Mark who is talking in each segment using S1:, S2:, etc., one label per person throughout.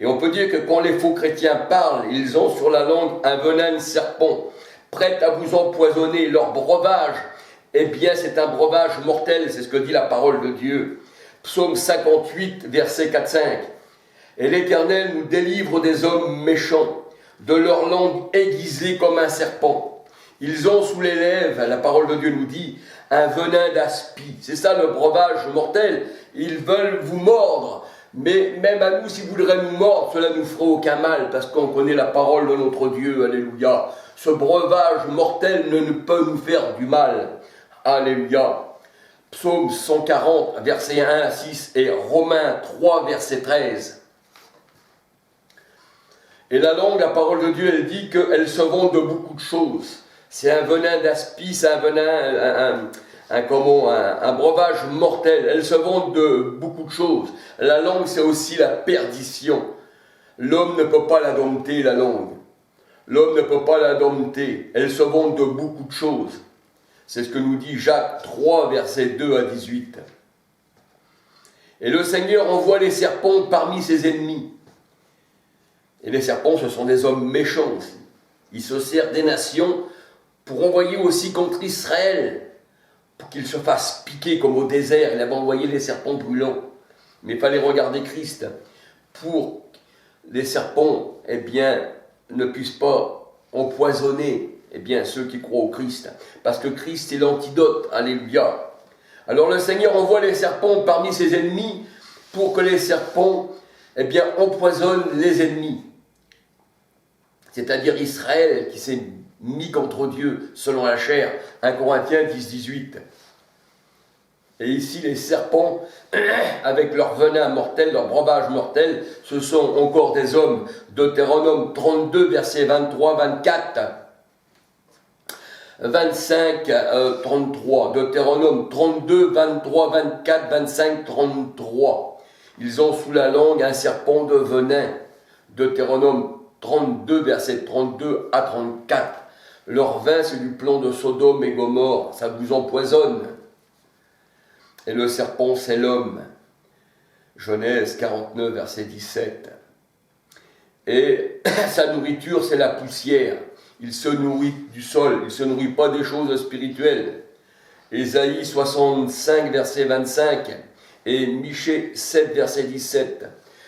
S1: Et on peut dire que quand les faux chrétiens parlent, ils ont sur la langue un venin de serpent, prêt à vous empoisonner. Leur breuvage, eh bien c'est un breuvage mortel, c'est ce que dit la parole de Dieu. Psaume 58, versets 4-5. Et l'Éternel nous délivre des hommes méchants, de leur langue aiguisée comme un serpent. Ils ont sous les lèvres, la parole de Dieu nous dit, un venin d'aspi. C'est ça le breuvage mortel. Ils veulent vous mordre. Mais même à nous, si vous voudrez nous mordre, cela ne nous fera aucun mal, parce qu'on connaît la parole de notre Dieu. Alléluia. Ce breuvage mortel ne peut nous faire du mal. Alléluia. Psaume 140, versets 1 à 6 et Romains 3, verset 13. Et la langue, la parole de Dieu, elle dit qu'elle se vante de beaucoup de choses. C'est un venin d'aspi, c'est un venin, un breuvage mortel. Elle se vante de beaucoup de choses. La langue, c'est aussi la perdition. L'homme ne peut pas la dompter, la langue. L'homme ne peut pas la dompter. Elle se vante de beaucoup de choses. C'est ce que nous dit Jacques 3, versets 2 à 18. Et le Seigneur envoie les serpents parmi ses ennemis. Et les serpents, ce sont des hommes méchants aussi. Ils se servent des nations pour envoyer aussi contre Israël, pour qu'il se fasse piquer comme au désert. Il avait envoyé les serpents brûlants. Mais il fallait regarder Christ pour que les serpents, eh bien, ne puissent pas empoisonner, eh bien, ceux qui croient au Christ. Parce que Christ est l'antidote. Alléluia. Alors le Seigneur envoie les serpents parmi ses ennemis pour que les serpents, eh bien, empoisonnent les ennemis. C'est-à-dire Israël qui s'est mis contre Dieu selon la chair. 1 Corinthiens 10, 18. Et ici, les serpents, avec leur venin mortel, leur breuvage mortel, ce sont encore des hommes. Deutéronome 32, versets 23, 24, 25, 33. Deutéronome 32, 23, 24, 25, 33. Ils ont sous la langue un serpent de venin. Deutéronome 32, versets 32 à 34. Leur vin, c'est du plan de Sodome et Gomorrhe. Ça vous empoisonne. Et le serpent, c'est l'homme. Genèse 49, verset 17. Et sa nourriture, c'est la poussière. Il se nourrit du sol, il ne se nourrit pas des choses spirituelles. Ésaïe 65, verset 25. Et Michée 7, verset 17.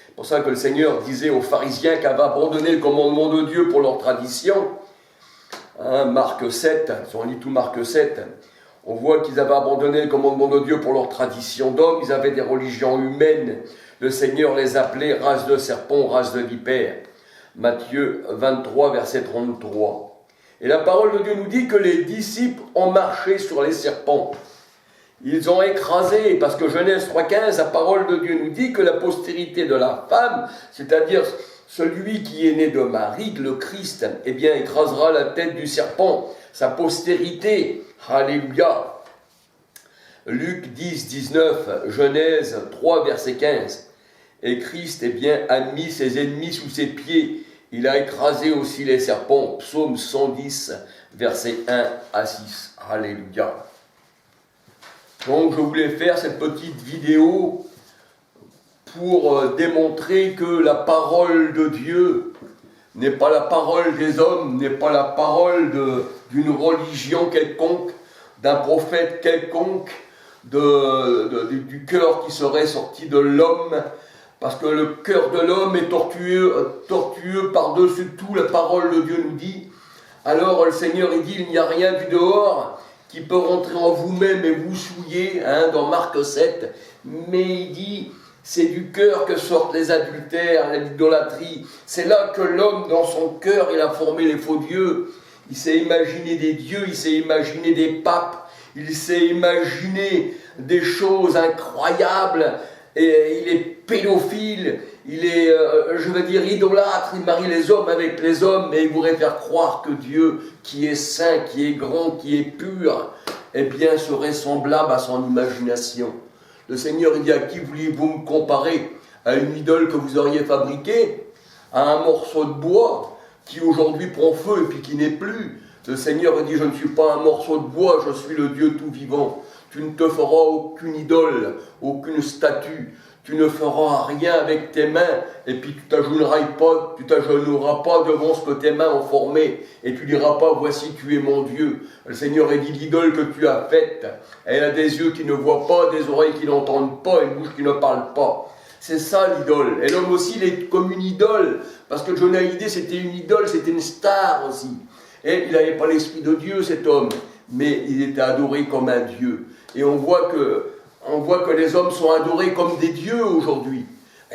S1: C'est pour ça que le Seigneur disait aux pharisiens qu'ils avaient abandonné le commandement de Dieu pour leur tradition. Marc 7, si on lit tout Marc 7, on voit qu'ils avaient abandonné le commandement de Dieu pour leur tradition d'homme. Ils avaient des religions humaines. Le Seigneur les appelait race de serpents, race de vipères. Matthieu 23, verset 33. Et la parole de Dieu nous dit que les disciples ont marché sur les serpents. Ils ont écrasé, parce que Genèse 3,15, la parole de Dieu nous dit que la postérité de la femme, c'est-à-dire celui qui est né de Marie, le Christ, eh bien, écrasera la tête du serpent, sa postérité. Alléluia. Luc 10, 19, Genèse 3, verset 15. Et Christ, eh bien, a mis ses ennemis sous ses pieds. Il a écrasé aussi les serpents. Psaume 110, verset 1 à 6. Alléluia. Donc, je voulais faire cette petite vidéo pour démontrer que la parole de Dieu n'est pas la parole des hommes, n'est pas la parole d'une religion quelconque, d'un prophète quelconque, du cœur qui serait sorti de l'homme, parce que le cœur de l'homme est tortueux par-dessus tout, la parole de Dieu nous dit. Alors le Seigneur il dit, il n'y a rien du dehors qui peut rentrer en vous-même et vous souiller, dans Marc 7, mais il dit, c'est du cœur que sortent les adultères, l'idolâtrie. C'est là que l'homme, dans son cœur, il a formé les faux dieux. Il s'est imaginé des dieux, il s'est imaginé des papes, il s'est imaginé des choses incroyables, et il est pédophile, il est, idolâtre, il marie les hommes avec les hommes, et il voudrait faire croire que Dieu, qui est saint, qui est grand, qui est pur, eh bien, serait semblable à son imagination. Le Seigneur, il dit, à qui vouliez-vous me comparer? À une idole que vous auriez fabriquée? À un morceau de bois qui aujourd'hui prend feu et puis qui n'est plus? Le Seigneur dit, je ne suis pas un morceau de bois, je suis le Dieu tout vivant. Tu ne te feras aucune idole, aucune statue. Tu ne feras rien avec tes mains, et puis tu t'agenouilleras pas devant ce que tes mains ont formé, et tu diras pas, voici tu es mon Dieu. Le Seigneur a dit, l'idole que tu as faite, elle a des yeux qui ne voient pas, des oreilles qui n'entendent pas, une bouche qui ne parle pas. C'est ça l'idole. Et l'homme aussi, il est comme une idole, parce que Jonaïdé, c'était une idole, c'était une star aussi. Et il n'avait pas l'esprit de Dieu, cet homme, mais il était adoré comme un Dieu. Et on voit que les hommes sont adorés comme des dieux aujourd'hui,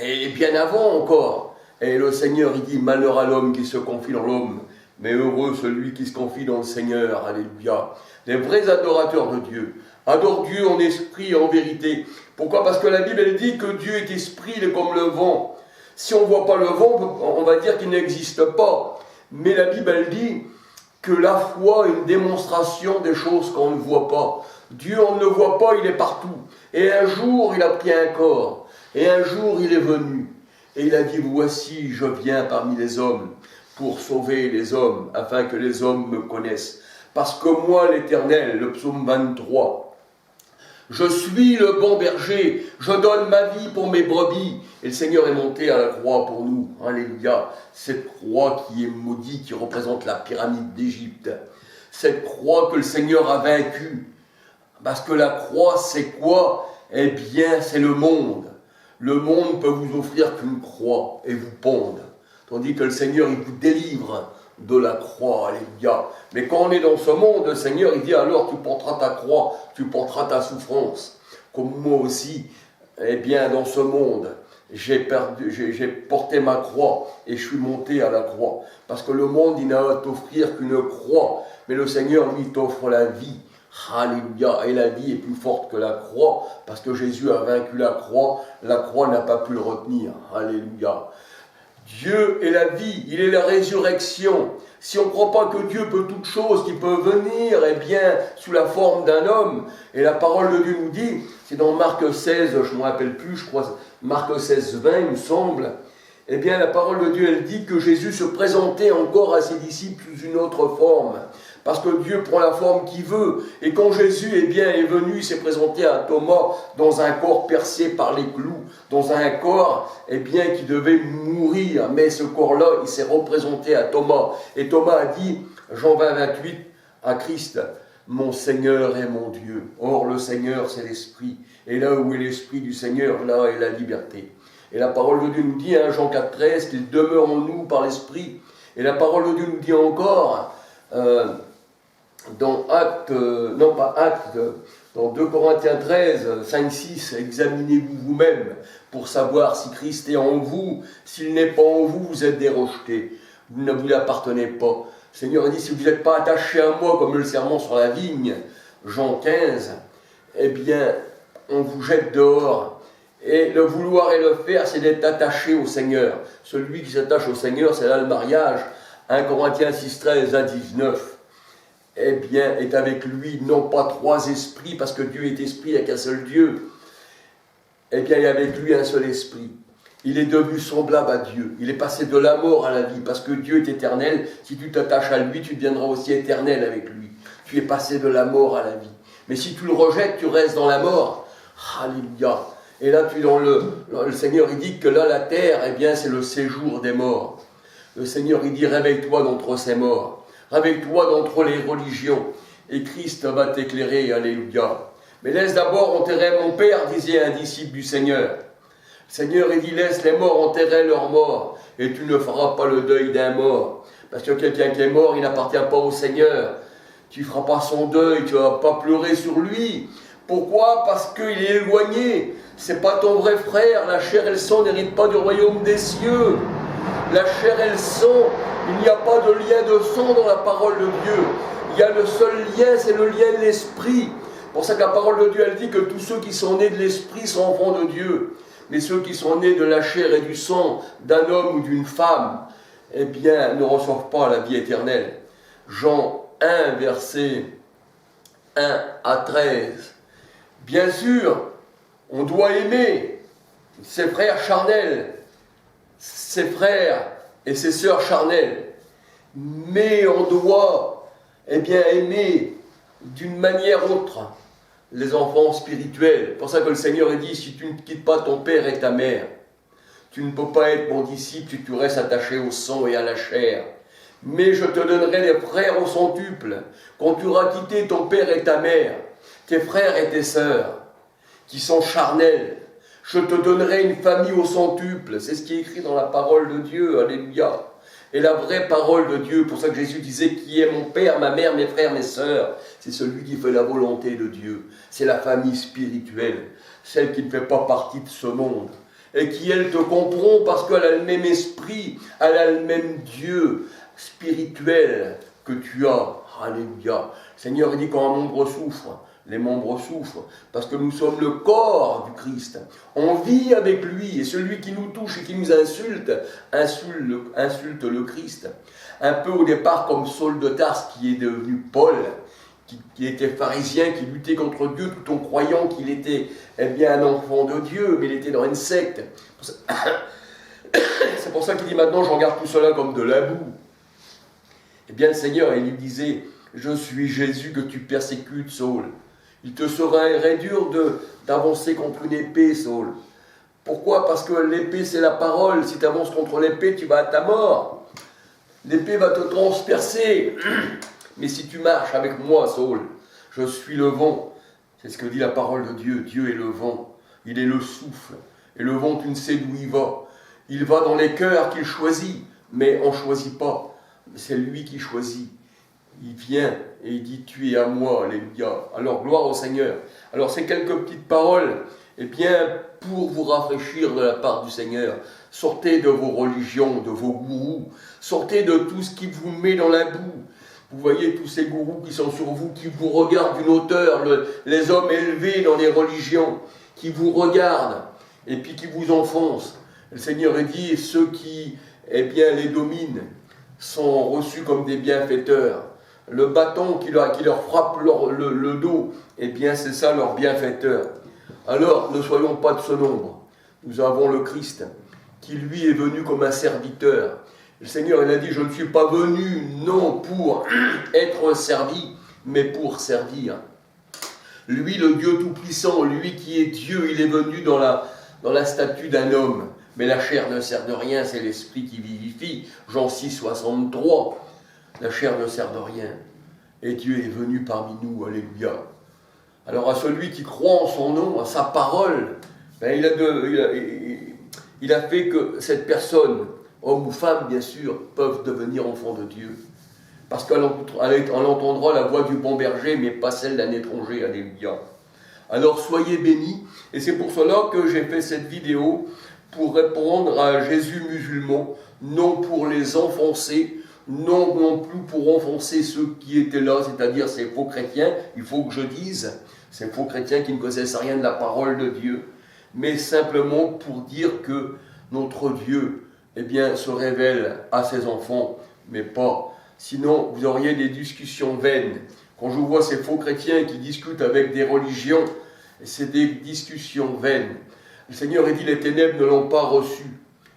S1: et bien avant encore. Et le Seigneur, il dit, malheur à l'homme qui se confie dans l'homme, mais heureux celui qui se confie dans le Seigneur, alléluia. Les vrais adorateurs de Dieu adorent Dieu en esprit et en vérité. Pourquoi? Parce que la Bible, elle dit que Dieu est esprit, il est comme le vent. Si on ne voit pas le vent, on va dire qu'il n'existe pas. Mais la Bible, elle dit que la foi est une démonstration des choses qu'on ne voit pas. Dieu, on ne le voit pas, il est partout. Et un jour, il a pris un corps. Et un jour, il est venu. Et il a dit, voici, je viens parmi les hommes pour sauver les hommes, afin que les hommes me connaissent. Parce que moi, l'Éternel, le psaume 23, je suis le bon berger, je donne ma vie pour mes brebis. Et le Seigneur est monté à la croix pour nous. Alléluia. Cette croix qui est maudite, qui représente la pyramide d'Égypte. Cette croix que le Seigneur a vaincue. Parce que la croix, c'est quoi? Eh bien, c'est le monde. Le monde peut vous offrir qu'une croix et vous pondre. Tandis que le Seigneur, il vous délivre de la croix, alléluia. Mais quand on est dans ce monde, le Seigneur, il dit, alors tu porteras ta croix, tu porteras ta souffrance. Comme moi aussi, eh bien, dans ce monde, j'ai porté ma croix et je suis monté à la croix. Parce que le monde, il n'a à t'offrir qu'une croix. Mais le Seigneur, lui, t'offre la vie. Alléluia. Et la vie est plus forte que la croix, parce que Jésus a vaincu la croix n'a pas pu le retenir. Alléluia. Dieu est la vie, il est la résurrection. Si on ne croit pas que Dieu peut toutes choses, qu'il peut venir, eh bien, sous la forme d'un homme, et la parole de Dieu nous dit, c'est dans Marc 16, je ne me rappelle plus, je crois, Marc 16, 20, il me semble, eh bien, la parole de Dieu, elle dit que Jésus se présentait encore à ses disciples sous une autre forme. Parce que Dieu prend la forme qu'il veut. Et quand Jésus est venu, il s'est présenté à Thomas dans un corps percé par les clous, dans un corps qui devait mourir. Mais ce corps-là, il s'est représenté à Thomas. Et Thomas a dit, Jean 20, 28, à Christ, mon Seigneur est mon Dieu. Or, le Seigneur, c'est l'Esprit. Et là où est l'Esprit du Seigneur, là est la liberté. Et la parole de Dieu nous dit, Jean 4, 13, qu'il demeure en nous par l'Esprit. Et la parole de Dieu nous dit encore, dans dans 2 Corinthiens 13, 5, 6, examinez-vous vous-même pour savoir si Christ est en vous. S'il n'est pas en vous, vous êtes des rejetés. Vous ne vous appartenez pas. Le Seigneur a dit, si vous n'êtes pas attaché à moi comme le serment sur la vigne, Jean 15, eh bien, on vous jette dehors. Et le vouloir et le faire, c'est d'être attaché au Seigneur. Celui qui s'attache au Seigneur, c'est là le mariage. 1 Corinthiens 6, 13 à 19. Eh bien, est avec lui, non pas 3 esprits, parce que Dieu est esprit, il n'y a qu'un seul Dieu. Eh bien, il y a avec lui un seul esprit. Il est devenu semblable à Dieu. Il est passé de la mort à la vie, parce que Dieu est éternel. Si tu t'attaches à lui, tu deviendras aussi éternel avec lui. Tu es passé de la mort à la vie. Mais si tu le rejettes, tu restes dans la mort. Alléluia. Et là, le Seigneur, il dit que là, la terre, eh bien, c'est le séjour des morts. Le Seigneur, il dit, réveille-toi d'entre ces morts. Réveille-toi d'entre les religions, et Christ va t'éclairer, alléluia. Mais laisse d'abord enterrer mon Père, disait un disciple du Seigneur. Le Seigneur, il dit, laisse les morts enterrer leurs morts, et tu ne feras pas le deuil d'un mort. Parce que quelqu'un qui est mort, il n'appartient pas au Seigneur. Tu ne feras pas son deuil, tu ne vas pas pleurer sur lui. Pourquoi? Parce qu'il est éloigné. Ce n'est pas ton vrai frère. La chair et le sang n'héritent pas du royaume des cieux. La chair et le sang, il n'y a pas de lien de sang dans la parole de Dieu. Il y a le seul lien, c'est le lien de l'esprit. C'est pour ça que la parole de Dieu, elle dit que tous ceux qui sont nés de l'esprit sont enfants de Dieu. Mais ceux qui sont nés de la chair et du sang, d'un homme ou d'une femme, eh bien, ne reçoivent pas la vie éternelle. Jean 1, verset 1 à 13. Bien sûr, on doit aimer ses frères charnels, ses frères et ses sœurs charnelles, mais on doit aimer d'une manière autre. les enfants spirituels. C'est pour ça que le Seigneur a dit, si tu ne quittes pas ton père et ta mère, tu ne peux pas être mon disciple si tu restes attaché au sang et à la chair. Mais je te donnerai des frères au centuple, quand tu auras quitté ton père et ta mère, tes frères et tes sœurs, qui sont charnels. Je te donnerai une famille au centuple. C'est ce qui est écrit dans la parole de Dieu. Alléluia. Et la vraie parole de Dieu, pour ça que Jésus disait, qui est mon père, ma mère, mes frères, mes sœurs, c'est celui qui fait la volonté de Dieu. C'est la famille spirituelle, celle qui ne fait pas partie de ce monde. Et qui, elle, te comprend parce qu'elle a le même esprit, elle a le même Dieu spirituel que tu as. Alléluia. Le Seigneur dit quand un membre souffre, les membres souffrent, parce que nous sommes le corps du Christ. On vit avec lui, et celui qui nous touche et qui nous insulte le Christ. Un peu au départ comme Saul de Tarse, qui est devenu Paul, qui était pharisien, qui luttait contre Dieu, tout en croyant qu'il était un enfant de Dieu, mais il était dans une secte. C'est pour ça qu'il dit maintenant, je regarde tout cela comme de la boue. Eh bien, le Seigneur, il lui disait, je suis Jésus que tu persécutes, Saul. Il te serait dur d'avancer contre une épée, Saul. Pourquoi? Parce que l'épée, c'est la parole. Si tu avances contre l'épée, tu vas à ta mort. L'épée va te transpercer. Mais si tu marches avec moi, Saul, je suis le vent. C'est ce que dit la parole de Dieu. Dieu est le vent. Il est le souffle. Et le vent, tu ne sais d'où il va. Il va dans les cœurs qu'il choisit. Mais on ne choisit pas. C'est lui qui choisit. Il vient et il dit, tu es à moi, alléluia. Alors, gloire au Seigneur. Alors, ces quelques petites paroles, pour vous rafraîchir de la part du Seigneur, sortez de vos religions, de vos gourous, sortez de tout ce qui vous met dans la boue. Vous voyez tous ces gourous qui sont sur vous, qui vous regardent d'une hauteur, les hommes élevés dans les religions, qui vous regardent et puis qui vous enfoncent. Le Seigneur dit, ceux qui, les dominent, sont reçus comme des bienfaiteurs. Le bâton qui leur frappe le dos, c'est ça leur bienfaiteur. Alors, ne soyons pas de ce nombre. Nous avons le Christ, qui lui est venu comme un serviteur. Le Seigneur, il a dit, je ne suis pas venu, non pour être servi, mais pour servir. Lui, le Dieu Tout-Puissant, lui qui est Dieu, il est venu dans la statue d'un homme. Mais la chair ne sert de rien, c'est l'esprit qui vivifie. Jean 6, 63. La chair ne sert de rien. Et Dieu est venu parmi nous, alléluia. Alors à celui qui croit en son nom, à sa parole, il a fait que cette personne, homme ou femme bien sûr, peuvent devenir enfants de Dieu. Parce qu'elle entendra la voix du bon berger, mais pas celle d'un étranger, alléluia. Alors soyez bénis, et c'est pour cela que j'ai fait cette vidéo, pour répondre à Jésus musulman, non pour les enfoncer, non plus pour enfoncer ceux qui étaient là, c'est-à-dire ces faux chrétiens, il faut que je dise, ces faux chrétiens qui ne connaissent rien de la parole de Dieu, mais simplement pour dire que notre Dieu, se révèle à ses enfants, mais pas. Sinon, vous auriez des discussions vaines. Quand je vois ces faux chrétiens qui discutent avec des religions, c'est des discussions vaines. Le Seigneur a dit, les ténèbres ne l'ont pas reçu,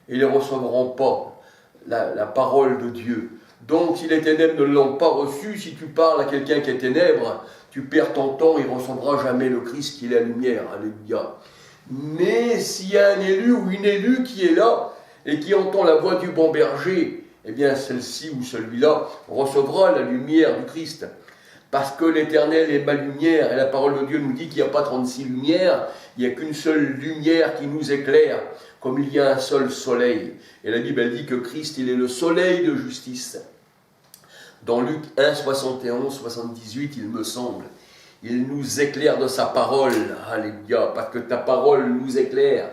S1: et ils ne recevront pas la parole de Dieu. Donc, si les ténèbres ne l'ont pas reçu, si tu parles à quelqu'un qui est ténèbre, tu perds ton temps, il ne recevra jamais le Christ qui est la lumière. Alléluia. Mais s'il y a un élu ou une élue qui est là, et qui entend la voix du bon berger, celle-ci ou celui-là recevra la lumière du Christ. Parce que l'Éternel est ma lumière, et la parole de Dieu nous dit qu'il n'y a pas 36 lumières, il n'y a qu'une seule lumière qui nous éclaire, comme il y a un seul soleil. Et la Bible dit que Christ, il est le soleil de justice. Dans Luc 1, 71, 78, il me semble, il nous éclaire de sa parole. Alléluia, parce que ta parole nous éclaire.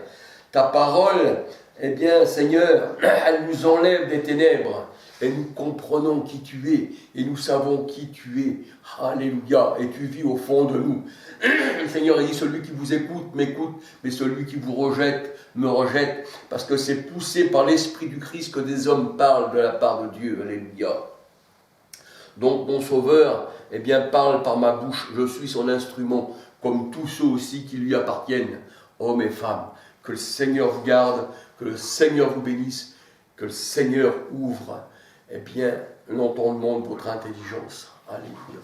S1: Ta parole, Seigneur, elle nous enlève des ténèbres. Et nous comprenons qui tu es, et nous savons qui tu es. Alléluia, et tu vis au fond de nous. Le Seigneur a dit, celui qui vous écoute, m'écoute, mais celui qui vous rejette, me rejette, parce que c'est poussé par l'Esprit du Christ que des hommes parlent de la part de Dieu. Alléluia. Donc mon Sauveur, parle par ma bouche, je suis son instrument, comme tous ceux aussi qui lui appartiennent, hommes et femmes. Que le Seigneur vous garde, que le Seigneur vous bénisse, que le Seigneur ouvre l'entendement de votre intelligence. Alléluia.